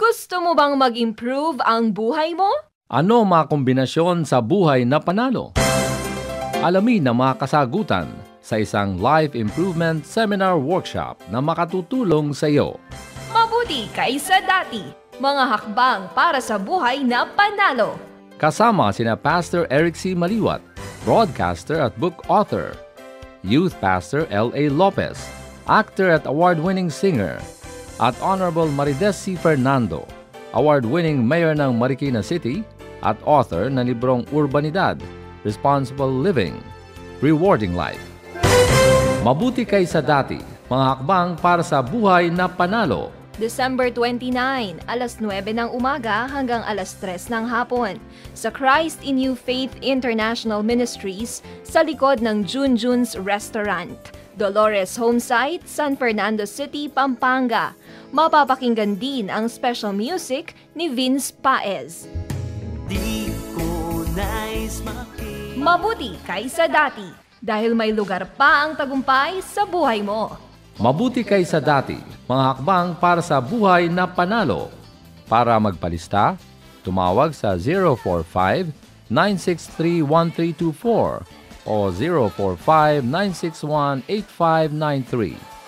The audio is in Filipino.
Gusto mo bang mag-improve ang buhay mo? Ano mga kombinasyon sa buhay na panalo? Alamin ang mga kasagutan sa isang life improvement seminar workshop na makatutulong sa iyo. Mabuti kaysa dati. Mga hakbang para sa buhay na panalo. Kasama sina Pastor Eric C. Maliwat, broadcaster at book author, Youth Pastor L.A. Lopez, actor at award-winning singer, at Honorable Marides C. Fernando, award-winning mayor ng Marikina City at author ng librong Urbanidad, Responsible Living, Rewarding Life. Mabuti kaysa dati, mga hakbang para sa buhay na panalo. December 29, alas 9 ng umaga hanggang alas 3 ng hapon sa Christ in You Faith International Ministries sa likod ng Junjun's Restaurant, Dolores Homesite, San Fernando City, Pampanga. Mapapakinggan din ang special music ni Vince Paez. Mabuti kaysa dati dahil may lugar pa ang tagumpay sa buhay mo. Mabuti kaysa dati, mga hakbang para sa buhay na panalo. Para magpalista, tumawag sa 045-963-1324 o 045-961-8593.